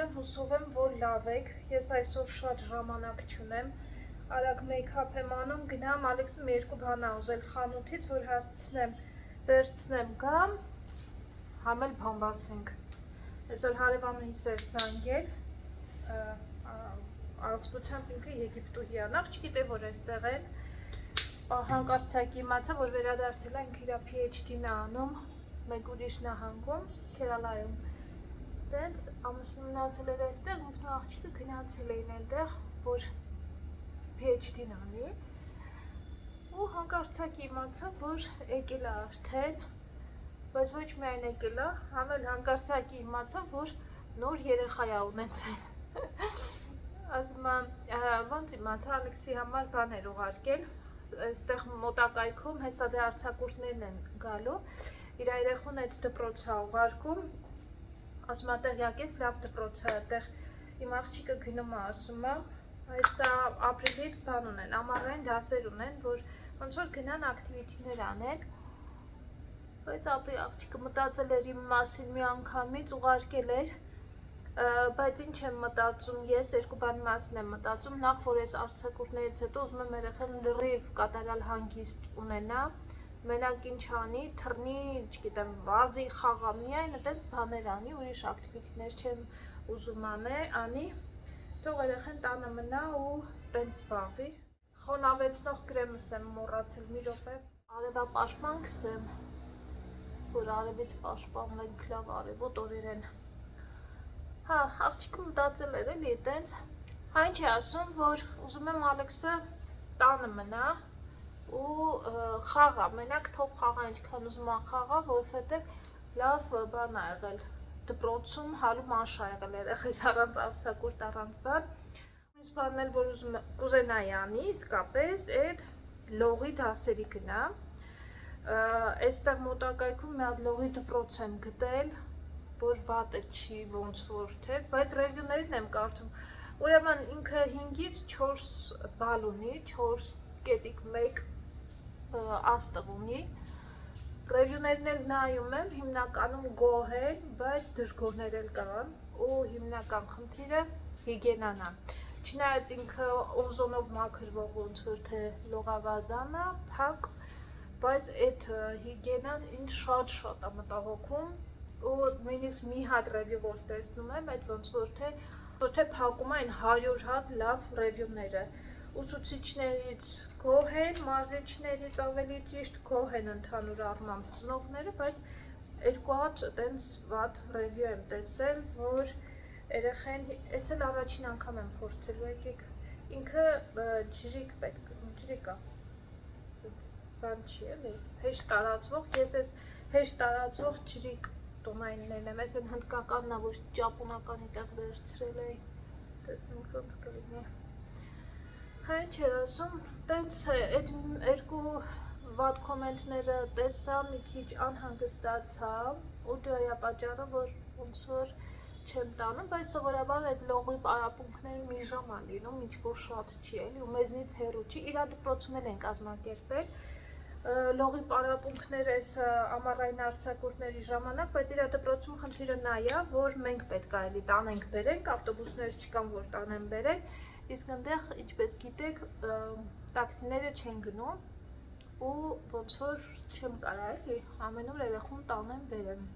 ջան, հուսով եմ, որ լավ եք, ես այսօր շատ ժամանակ չունեմ, արագ մեյքափ եմ անում, գնամ Ալեքսը մի երկու բան ա ուզել խանութից, որ հասցնեմ, վերցնեմ գամ, համ էլ բամբասենք, այսօր հարևանուհիս էր զանգել, առողջությամբ ինքը Եգիպտուհի ա, նախ չգիտե, որ այստեղ են, հանկարծակի իմացա, որ վերադարձել է, ինքը իր PhD-ն ա անում, մեկ ուրիշ նահանգում, Քերալայում, դենց ամուսինը մնացել էր այստեղ, ինքն ու աղջիկը գնացել էին այնտեղ, որ PhD-ն անի, ու հանկարծակի իմացա, որ եկել է արդեն, բայց ոչ միայն եկել է, համ էլ հանկարծակի իմացա, որ նոր երեխա ա ունեցել, ասում ոնց իմացա, Ալեքսի համար բան էր ուղարկել, այստեղ մոտակայքում հեսա դե արձակուրդներն են գալու, իր երեխուն այդ դպրոց ա ուղարկում, ասում ա տեղյակ ես, լավ դպրոց ա, այդտեղ իմ աղջիկը գնում ա, ասում ա, այսա ապրիլից բան ունեն, ամառային դասեր ունեն, որ ոնց որ գնան ակտիվիտիներ անեն, բայց ապրի աղջիկը մտածել էր իմ մասին մի անգամից, ուղարկել էր, բայց ինչ եմ մտածում, ես երկու բանի մասին եմ մտածում, նախ որ ես արձակուրդներից հետո ուզում եմ երեխան լրիվ կատարյալ հանգիստ ունենա, մենակ ինչ անի, թռնի, չգիտեմ, վազի, խաղա, միայն այդպես բաներ անի, ուրիշ ակտիվիտիներ չեմ ուզում անի, թող երեխան տանը մնա ու տենց զբաղվի։ Խոնավեցնող կրեմս եմ մոռացել, մի րոպե, արևապաշտպան կսեմ, որ արևից պաշտպանվենք լավ արևոտ օրերեն։ Հա, աղջիկը մտածել էր էլի այտենց, հա ինչ է ասում, որ ուզում եմ Ալեքսը տանը մնա ու խաղա, մենակ թող խաղա ինչքան ուզում ա խաղա, որովհետև լավ բան ա եղել, դպրոցում հալու մաշ ա եղել երեխես առանց արձակուրդ առանց բան, մյուս բանն էլ որ կուզենայի անի, իսկապես այդ լողի դասերի գնա, այստեղ մոտակայքում մի հատ լողի դպրոց եմ գտել, որ վատը չի ոնց որ թե, բայց ռևյուներն եմ կարդում, ուրեմն ինքը 5-ից 4 բալ ունի, 4.1 աստղ ունի, ռևյուներն էլ նայում եմ, հիմնականում գոհ են, բայց դժգոհներ էլ կան, ու հիմնական խնդիրը հիգիենան ա, չնայած ինքը օզոնով մաքրվող ոնց որ թե լողավազան ա, փակ, բայց այդ հիգիենան ինձ շատ ա մտահոգում, ու նույնիսկ մի հատ ռևյու որ տեսնում եմ, այդ ոնց որ թե փակում այն 100 հատ լավ ռևյուները, ուսուցիչներից գոհ են, մարզիչներից ավելի ճիշտ գոհ են ընդհանուր առմամբ ծնողները, բայց երկու հատ տենց վատ ռևյու եմ տեսել, որ երեխեն, ես էլ առաջին անգամ եմ փորձելու, եկեք, ինքը ջրիկ ա, բան չի էլի, հեշտ տարածվող, ես ես հեշտ տարածվող ջրիկ տոնայիններն եմ, ես են հնդկականն ա, ոչ ճապոնականի տեղ վերցրել էի, տեսնենք ոնց կլինի, հա ինչ էր ասում, տենց այդ երկու վատ կոմենտները տեսա, մի քիչ անհանգստացա, ու դրա պատճառը, որ ոնց որ չեմ տանում, բայց սովորաբար այդ լողի պարապմունքները մի ժամ ա լինում, ինչ որ շատ չի էլի, ու մեզնից հեռու չի, իրա դպրոցում էլ են կազմակերպել, լողի պարապմունքներ այս ամառային արձակուրդների ժամանակ, բայց իր դպրոցում խնդիրը նա ա, որ մենք պետք ա էլի տանենք բերենք, ավտոբուսներ չկան, որ տանեն բերենք, իսկ այնտեղ, ինչպես գիտեք, տաքսիները չեն գնում, ու ոնց որ չեմ կարա էլի, ամեն օր երեխուն տանեմ բերեմ,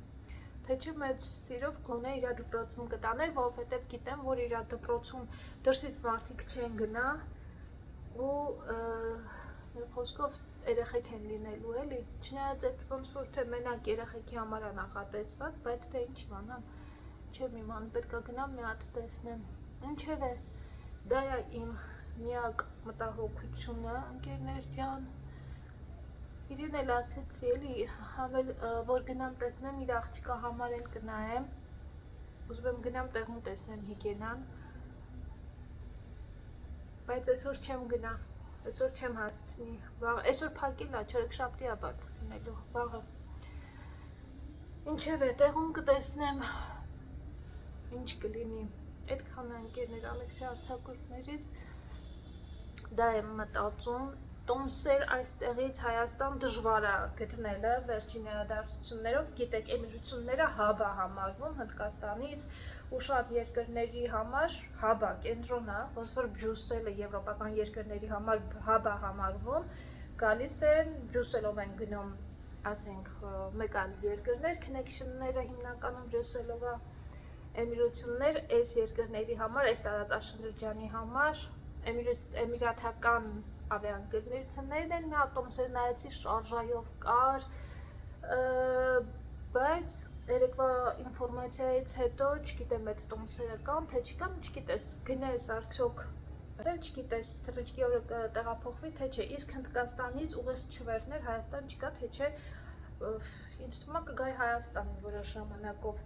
թե չէ մեծ սիրով գոնե իր դպրոցում կտանեի, որովհետև գիտեմ, որ իր դպրոցում դրսից մարդիկ չեն գնա, ու մի խոսքով երեխեք են լինելու էլի, չնայած այդ ոնց որ թե մենակ երեխեքի համար ա նախատեսված, բայց թե ինչ իմանամ, չեմ իմանում, պետք ա գնամ մի հատ տեսնեմ, ինչևէ, դա ա իմ միակ մտահոգությունը, ընկերներ ջան, իրեն էլ ասեցի էլի, համել որ գնամ տեսնեմ, իր աղջիկա համար էլ կնայեմ, ուզում եմ գնամ տեղում տեսնեմ հիգիենան, բայց այսօր չեմ գնա, այսօր չեմ հասցնի, այսօր փակել ա, չորեքշաբթի ա բաց լինելու, վաղը, ինչևէ, տեղում կտեսնեմ, ինչ կլինի, այդքան ընկերներ Ալեքսի արձակուրդներից, դա եմ մտածում, տոմսեր այստեղից Հայաստան դժվար է գտնելը վերջին իրադարձություններով, գիտեք, էմիրությունները հաբ է համարվում Հնդկաստանից ու շատ երկրների համար հաբ է, կենտրոն է, ոնց որ Բրյուսելը եվրոպական երկրների համար հաբ է համարվում, գալիս են Բրյուսելով են գնում, ասենք, մեկ այլ երկրներ, քնեքշնները հիմնականում Բրյուսելով է, էմիրություններ այս երկրների համար, այս տարածաշրջանի համար, էմիրաթական ավիաընկերություններն են, մի հատ տոմսեր նայեցի շարժայով կար, բայց երեկվա ինֆորմացիայից հետո չգիտեմ այդ տոմսերը կան, թե չկան, չգիտես, գնես արդյոք, չգիտես, թռիչքի օրը տեղափոխվի, թե չէ, իսկ Հնդկաստանից ուղիղ չվերներ Հայաստան չկա, թե չէ, ինձ թվում է կգայի Հայաստան որոշ ժամանակով,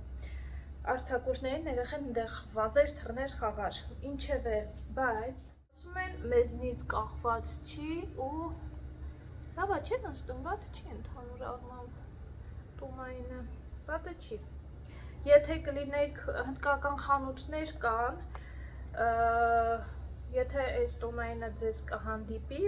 արձակուրդներին ներέχեն այնտեղ վազեր, թռներ, խաղար, ինչևէ, բայց ասում են մեզնից կախված չի ու լավա չէ նստում, վատ չի ընդհանուր առմամբ տունայինը, վատը չի։ Եթե կլինեք հնդկական խանութներ կան, եթե այս տունայինը ձեզ կհանդիպի,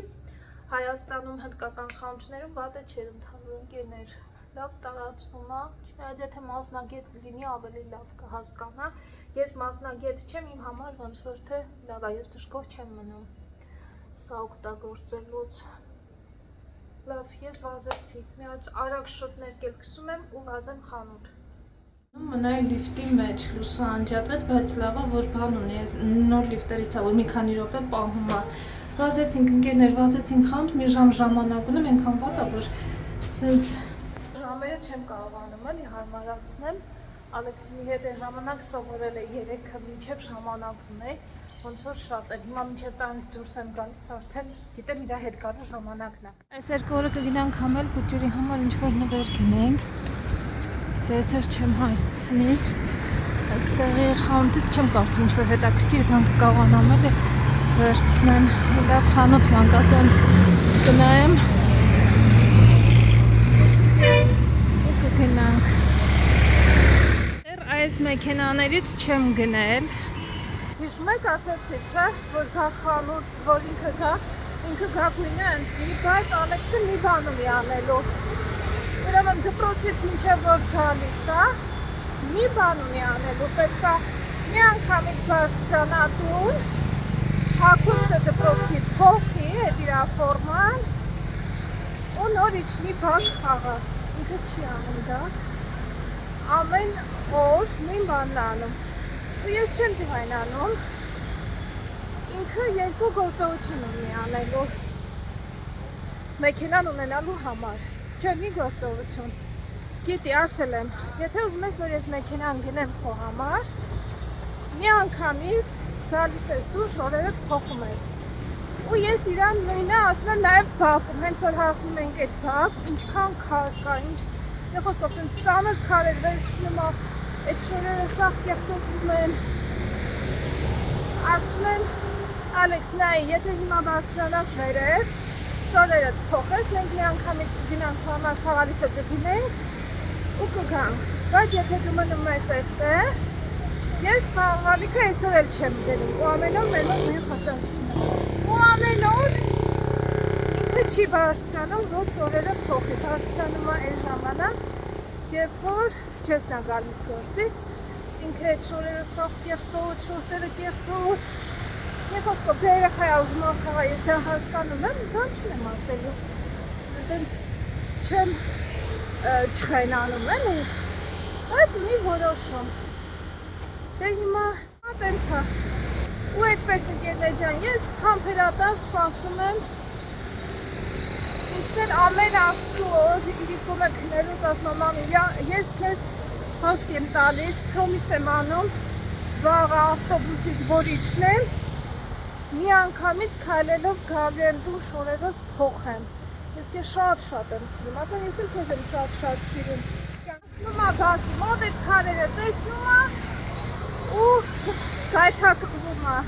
Հայաստանում հնդկական խանութներում վատը չէ ընդհանուր ընկերներ, լավ տարածվում է, չնայած եթե մասնագետ լինի ավելի լավ կհասկանա, ես մասնագետ չեմ, իմ համար ոնց որ թե լավ է, ես դժգոհ չեմ մնում սա օգտագործելուց, լավ, ես վազեցի, մի հատ արագ շոթներ կելքսում եմ ու վազեմ խանութ։ Մնայի լիֆտի մեջ լուսը անջատվեց, բայց լավ է, որ բան ունի, նոր լիֆտերից է, որ մի քանի րոպե պահում է, վազեցինք ընկերներ, վազեցինք խանութ, մի ժամ ժամանակ ունեմ, այնքան վատ է, որ սենց ժամերը չեմ կարողանում էլի հարմարացնեմ, Ալեքսինի հետ այն ժամանակ սովորել է 3-ը մինչև ժամանակ ունեի, ոնց որ շատ էր, հիմա մինչև տանից դուրս եմ գալիս, արդեն գիտեմ իրա հետ գալու ժամանակն է։ Այս երկու օրը կգնանք համել բուջուրի համար ինչ-որ նվեր գնենք, դեսեր չեմ հասցնի, այստեղի խանութից չեմ կարծում ինչ-որ հետաքրքիր բան կկարողանամ էլի վերցնեմ, լավ խանութ մանկատոն գնայեմ ու կգնանք։ Այս մեքենաներից չեմ գնել, հիշում եք ասեցի, չէ, որ գա խանութ, որ ինքը գա գույնը ընտրի, բայց Ալեքսին մի բան ունի անելու, ուրեմն դպրոցից մինչև որ գալիս է, մի բան ունի անելու, պետք է մի անգամից բարձրանա տուն, հագուստը դպրոցի փոխի, այդ իրա ֆորման, ու նորից մի բան խաղա, ինքը չի անում դա, ամեն օր նույն բանն անում, ու ես չեմ ջղայնանում, ինքը երկու գործողություն ունի անելու, մեքենան ունենալու համար, չէ մի գործողություն, գիտի ասել եմ, եթե ուզում ես, որ ես մեքենան գնեմ քո համար, մի անգամից գալիս ես դու շորերդ փոխում ես, ու ես իրան նույնը ասում եմ նաև բակում, հենց որ հասնում ենք այդ բակ, ինչքան քար կա, Խոսքով սենց ծանր քարեր վերցնում է, այդ շորերը սաղ կեղտոտում են, ասում են, Ալեքս, նայի, եթե հիմա բարձրանաս վերև, շորերդ փոխես, մենք մի անգամից կգնանք համար խաղալիքը կգինենք ու կգանք, բայց եթե դու մնում ես այստեղ, ես խաղալիքը այսօր էլ չեմ գնում, ու ամեն օր մենով մեն խոսակցում եմ, ու ամեն օր ինքը չի բարձրանում, որ շորերը փոխի, բարձրանում է այն ժամանակ, երբ որ չես նա գալիս գործից, ինքը այդ շորերը սաղ կեղտոտ, շորտերը կեղտոտ, Եվ խոսքով դե երեխա է ուզում խաղա, ես դա հասկանում եմ, բան չեմ ասելու, այդենց չեմ չխայնանում եմ, բայց ունի որոշում, դե հիմա այդենց հա, ու այդպես ընկերներ ջան, ես համբերատար սպասում եմ, ինքներ ամեն աստծու օր իրիկում է քնելուց ասում մամի, ես քեզ խոսք եմ տալիս, պրոմիս եմ անում, վաղը ավտոբուսից որ իջնեմ, մի անգամից քայլելով գալու եմ դու շորերս փոխեմ, ես քեզ շատ եմ սիրում, ասում ես էլ քեզ եմ շատ սիրում, ասնում է բակի մոտ այդ քարերը տեսնում է ու գայթակղվում է,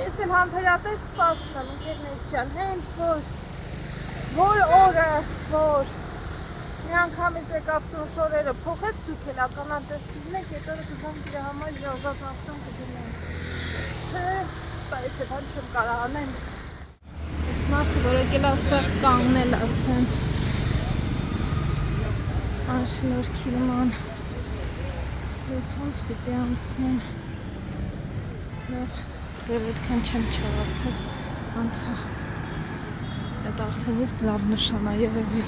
ես էլ համբերատար սպասում եմ ընկերներ ջան, հենց որ օրը, որ մի անգամից եկավ տուն շորերը փոխեց, դուք էլ ականատես կլինեք, այդ օրը կգանք իր համար ժազած ավտոն կգնենք, թե, բայց է բան չեմ կարող անեմ, ես մարդը որ եկել աստեղ կանգնել ասենց անշնորհքի նման ես ոնց պիտի անցնեմ դեռ այդքան չեմ չաղացել անցա այդ արդեն իսկ լավ նշան է երևի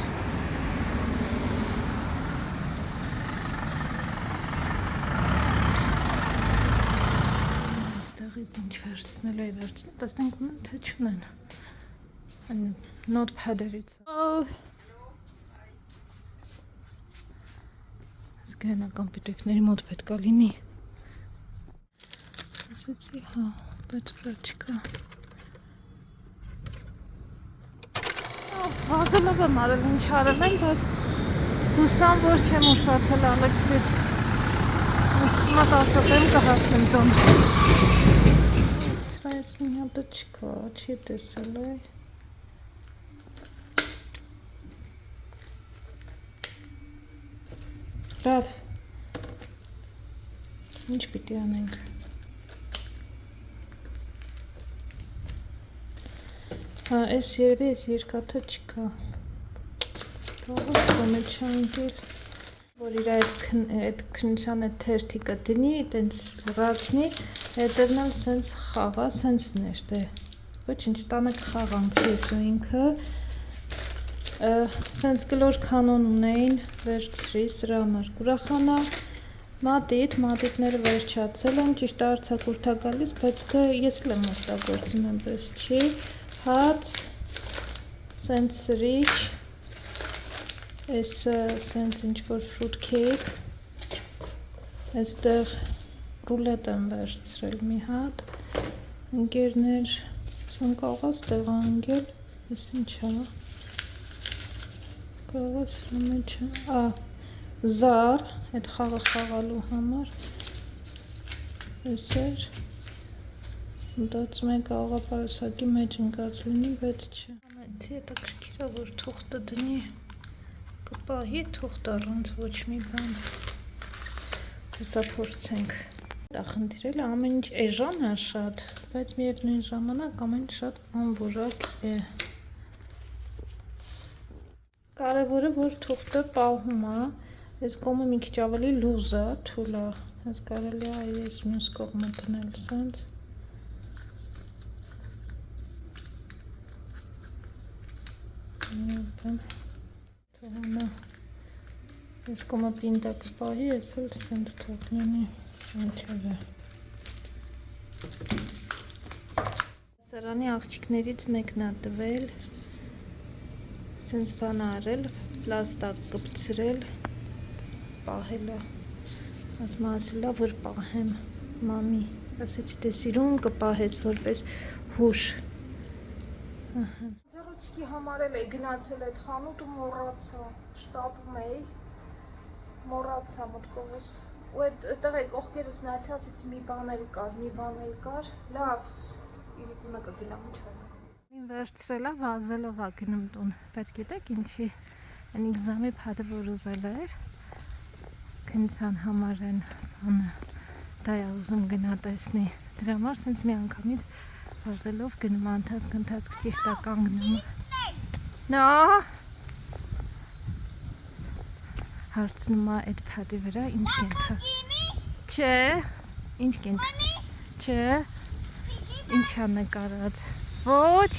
այստեղից ինչ վերցնել էի վերցնել տեսնենք ում թե չունեն նոթփադերից Գրանական պիտույքների մոտ պետք է լինի ասեցի հա բայց վրա չկա վազելով եմ արել ինչ արել եմ բայց հուսամ որ չեմ ուշացել Ալեքսից ինձ թվում է 10 րոպեում կհասնեմ տուն սրայից մի հատը չկա չի տեսել է Լավ, ինչ պիտի անենք Հա, ես երևի ես երկաթը չկա Կաղոս ոմ է չանգել Որ իր այդ քնության այդ թերթիկը դնի, տենց լրացնի Հետևն էլ սենց խաղա, սենց ներդե Ոչ ինչ տանը կխաղանք ես ու ինքը Սենց գլոր կանոն ունեին վերցրի սրա համար կուրախանա մատիտները վերջացել են ճիշտ արցակուրթա գալիս բայց դե ես էլ եմ օգտագործում այնպես չի հաց սենց սրիչ այս սենց ինչ-որ ֆրուտ քեյք այստեղ ռուլետ եմ վերցրել մի հատ ընկերներ սան կաղաց տեղ անգել ես ինչ հա Կաղաս համեջը, զար, այդ խաղը խաղալու համար, ես էր, մտածում եք աղա պարասակի մեջ ընկած լինի, բայց չէ, ամենցի հետա կրկիրա, որ թուղթը դնի, կպահի թուղթ առանց ոչ մի բան, հեսա փորձենք, դա խնդիրել ամեն ինչ էժան է շատ, բայց միևնույն ժամանակ ամեն շատ անվորակ է, Կարևորը, որ թուղթը պահում է, ես կողմը մի քիչ ավելի լուզ է, թույլ է, ես կարելի է այս մյուս կողմը դնել սենց։ Թողանա, ես կողմը պինտա կպահի, ես էլ սենց թող լինի, ինչև է։ Սարանի աղջիկներից մեկն է տվել, Սենց բան արել, պլաստակ կպցրել, պահելա, ասմա ասելա, որ պահեմ, մամի, ասեցի թե սիրուն կպահես, որպես հուշ, Ձեռոցիկի համարել էի, գնացել այդ խանութ ու մոռացա, շտապում էի, մոռացա մտքովս, ու այդտեղ էի կողքերս նայեցի, ասեցի մի բան էլ կար, լավ, իրիկունը կգնամ ինչ անեմ Վերցրել է վազելով է գնում տուն, բայց գիտեք ինչի, այն իգզամի փաթը որ ուզել էր, քնության համար են բանը, դա է ուզում գնա տեսնի, դրա համար սենց մի անգամից վազելով գնում անթացք ճիշտ է կանգնում, նա հարցնում է այդ փաթի վրա ինչ կենթա, չէ, ինչ կենթա, չէ, ինչ է նկարած, Ոչ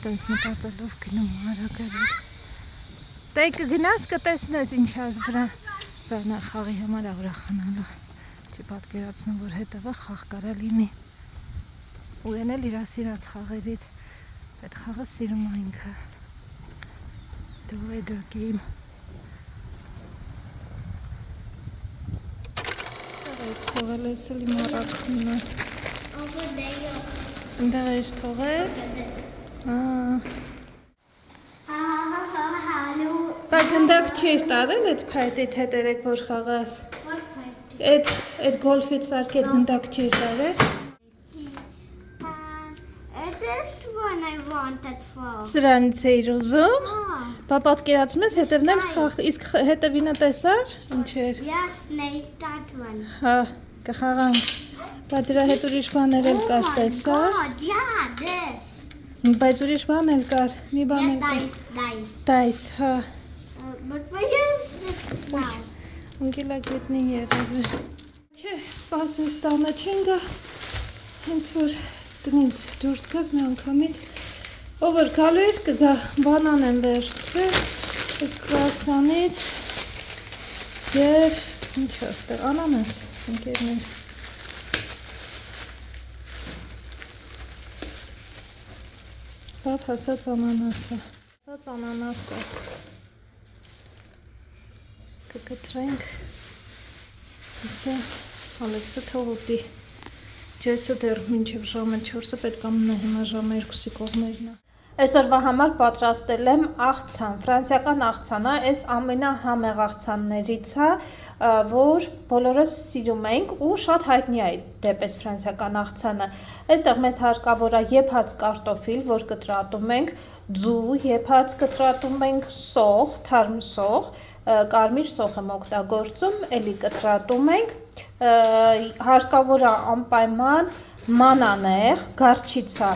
Տենց մտածելով գնում արագարագ Դե կգնաս կտեսնես ինչ ես վրա Բանա խաղի համար է ուրախանալու Չի պատկերացնում որ հետևը խաղ կարա լինի Ու են էլ իրա սիրած խաղերից Այդ խաղը սիրում է ինքը The weather game Թողել ես էլ իմ առակնը Ընդեղ էիր թողել Բա գնդակ չես տարել այդ փայտից հետ երեք որ խաղաս Այդ գոլֆից սարքի այդ գնդակ չես տարել This one I wanted for Սրանից էիր ուզում Բա պատկերացնում ես հետևն էլ խաղ Իսկ հետևինը տեսար Ինչ էր Yes, Nate, that one Հա, կխաղանք Բայց դրա հետ ուրիշ բաներ էլ կար, տեսա։ God, yeah, this. Բայց ուրիշ բան էլ կար, մի բան էլ կար։ Dice. Դայս, հա։ But where is this now? Անգելա գետնի երևը։ Չէ, սպասես տանը չեն գա։ Հենց որ տնից դուրս գաց մի անգամից։ Ով որ գալու էր կգա, բանան եմ վերցրել, այս կրասանից և ինչ աստեղ, անանաս, ընկերներ։ Բապ հասած անանասը, կգտրենք, իսե Ալեքսը թողոտի, ջեսը դեռ մինչև ժամը 4-ը պետք ամնա հիմա ժամը 2-ի կողմերնա։ Այսօրվա համար պատրաստել եմ աղցան, ֆրանսիական աղցանա, այս ամենահամեղ աղցաններից է, որ բոլորս սիրում ենք ու շատ հայտնի է դեպս ֆրանսիական աղցանը։ Այստեղ մեզ հարկավոր է եփած կարտոֆիլ, որ կտրատում ենք, ձու եփած կտրատում ենք, սող, թարմ սող, կարմիր սող եմ օգտագործում, էլի կտրատում ենք, հարկավոր է անպայման մանանեղ, գարչիցա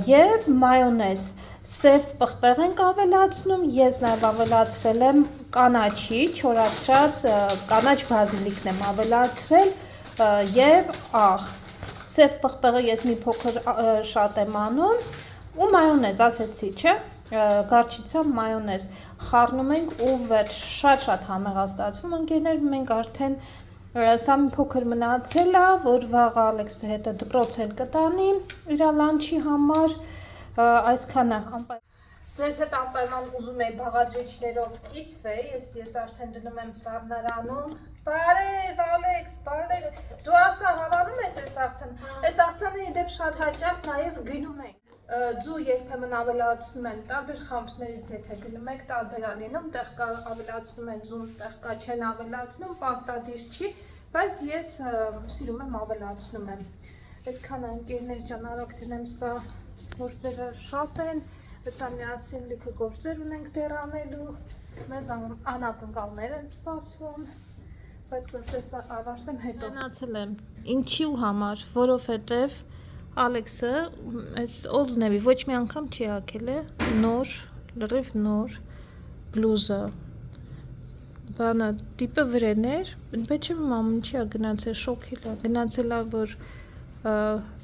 և մայոնեզ, սև պղպեղ ենք ավելացնում, ես նաև ավելացրել եմ կանաչի, չորացրած կանաչ բազիլիկն եմ ավելացրել և աղ, սև պղպեղը ես մի փոքր շատ եմ անում ու մայոնեզ, ասեցի, չէ, գարչիցա մայոնեզ, խառնում ենք ու վերջ, շատ համեղ է ստացվում, ընկերներ, մենք արդեն սա մի փոքր մնացել է, որ վաղ Ալեքսը հետը դպրոց էլ կտանի իր լանչի համար, այսքանը անպայման։ Ձեզ հետ անպայման ուզում էի բաղադրիչներով կիսվեի, ես արդեն դնում եմ սառնարանում։ Բարև Ալեքս, բարև, դու ասա հավանում ես այս աղցանը, այս աղցանը դեպ շատ հաճախ նաև գնում ենք։ Ձու երբեմն ավելացնում են տարբեր խամսներից եթե գնում եք տարբեր ալինում, տեղ կա ավելացնում են ձուն, տեղ կա չեն ավելացնում, պարտադիր չի, բայց ես սիրում եմ ավելացնում եմ։ Այսքան ընկերներ ջան, արագ դնեմ սա գործերը շատ են, սա միասին լիքը գործեր ունենք դեռ անելու, մեզ անակնկալներ են սպասում, բայց գործերը ավարտեմ հետո։ Մնացել եմ, ինչի ու համար, որովհետև Ալեքսը այս Old Navy ոչ մի անգամ չի հագել է, նոր, լրիվ նոր բլուզը, բանը տիպը վրեներ, բայց չեմ մամուն չի գնացել, շոքել է, գնացել է, որ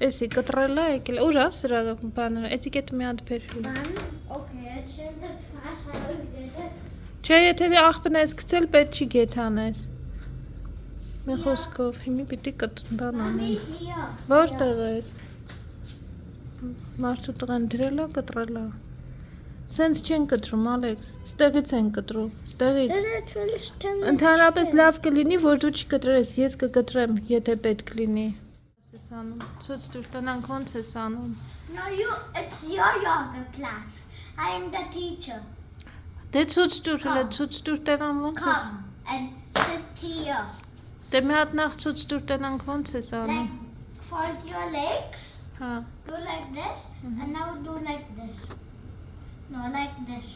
էսի կտրել է, եկել է, ուր է սրա բանը, էտիկետը մի հատ բերել է։ Չէ, եթե աղբն ես գցել, պետք չի գեթանես։ Մի խոսքով, հիմի պիտի բան անեն։ Որտեղ է։ Մարդու տղան դրել է, կտրել է։ Սենց չեն կտրում, Ալեքս, ստեղից են կտրում, ստեղից։ Ընդհանրապես լավ կլինի, որ դու չկտրես, ես կկտրեմ, եթե պետք լինի։ Ես անում, ցույց տուր տնանք ոնց ես անում։ No, it's your yoga class. I am the teacher. Դե ցույց տուր, հələ ցույց տուր տնան ոնց ես։ Come and sit here. Դե մի հատ նախ ցույց տուր տնանք ոնց ես անում։ Fold your legs. Հա։ Do like this, and now do like this. No, like this.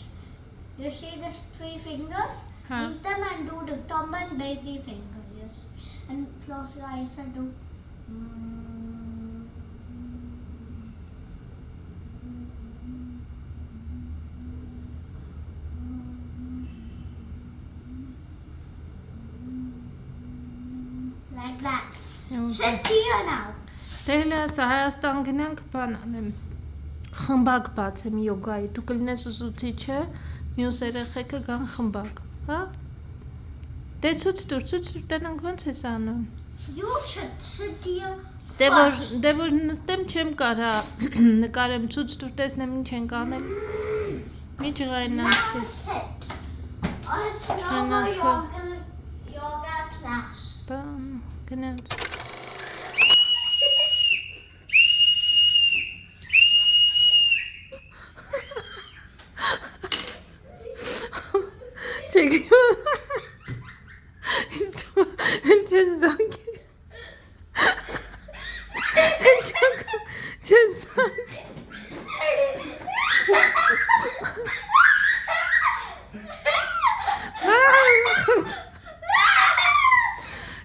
You see the 3 fingers? Leave them and do the thumb and baby finger, yes. And close your eyes and do. Like that. Sit here now. Դե ասա Հայաստան գնանք բան անեմ, խմբակ բացեմ յոգայի, դու կլինես ուսուցիչը, մյուս երեխեքը գան խմբակ, հա? Դե ցույց տուր տնանք ոնց ես անում։ You should sit here. Դե որ նստեմ չեմ կարա նկարեմ ցույց տուր տեսնեմ ինչ ենք անել։ Մի ջղայնացես։ It's normal yoga class. Բան գնանք։ Check it out. It's just zanki. Just zanki.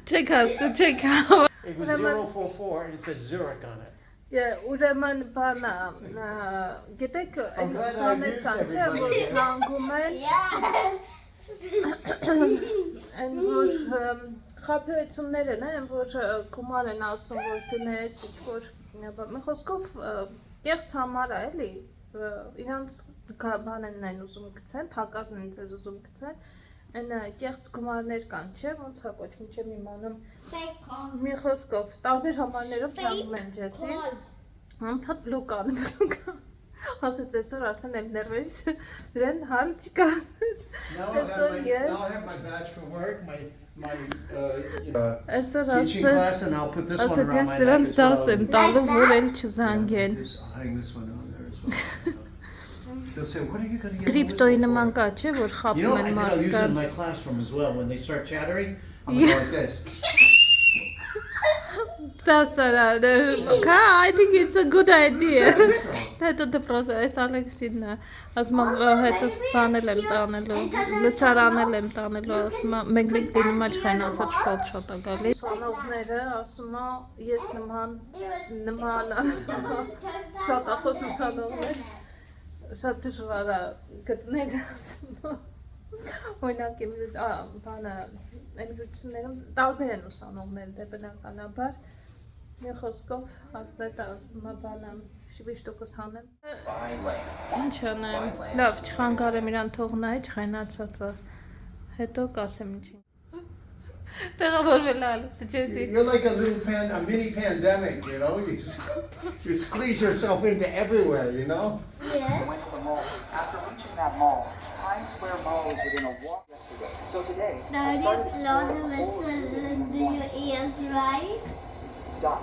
Check us, check out. was 044 and it said Zurich on it. Ուրեմն բանա, գիտեք, I'm glad I բաներ used կան, չէ, որ everybody. զանգում են, Yeah. են որ խաբեություններն են, որ գումար են ասում, որ դնես, ինչ-որ, մի խոսքով կեղծ համար է, էլի, իրանց բանենն են ուզում գցեն, փակարն են ձեզ ուզում գցեն, են կեղծ գումարներ կան, չէ, ոնց է կոչվում, չեմ իմանում, մի խոսքով, տարբեր համարներով զանգում են ջեսի, անդադ բլոկ անում, ասեց այսօր արդեն էլ ներվերից դրեն հալ չկա, Now I have my badge for work, my այսօր teaching class, and I'll put this one ասեց around ես my սրանց neck as դաս well. եմ տալու, որ էլ Yeah, չզանգեն, I'll hang this one on there as well. They'll say, what are you going to get a կրիպտոյի whistle նման for? կա, չէ, որ You խապում know, I են think I'll use it in my մարդկանց, classroom as well. When they start chattering, I'm going to go like this. Սասարա, I think it's a good idea, հետո դպրոցը, այս Ալեքսինն է, ասում հետո ստանել եմ տանելու, լսարանել եմ տանելու, ասում մենք դինում չխայնացած շատ է գալիս, ուսանողները ասում ես նման, շատ ախոս ուսանողներ, շատ դժվար է գտնել, ասում օրինակ բանը էմրություններում տարբեր են ուսանողները դե բնականաբար մի խոսքով ասել ասում բանը 7% հանեմ ինչ անեմ լավ չխանգարեմ իրան թողնայի չխայնացած է հետո կասեմ ինչին տեղավորվել Ալեքսը ջեսի You're like a mini pandemic, you know? You squeeze yourself into everywhere, you know? Yeah. Went to the mall. After reaching that mall, Times Square Mall is within a walk yesterday. So today, I Now started you blow the exploring all of whistle the into your ears, right? Dot.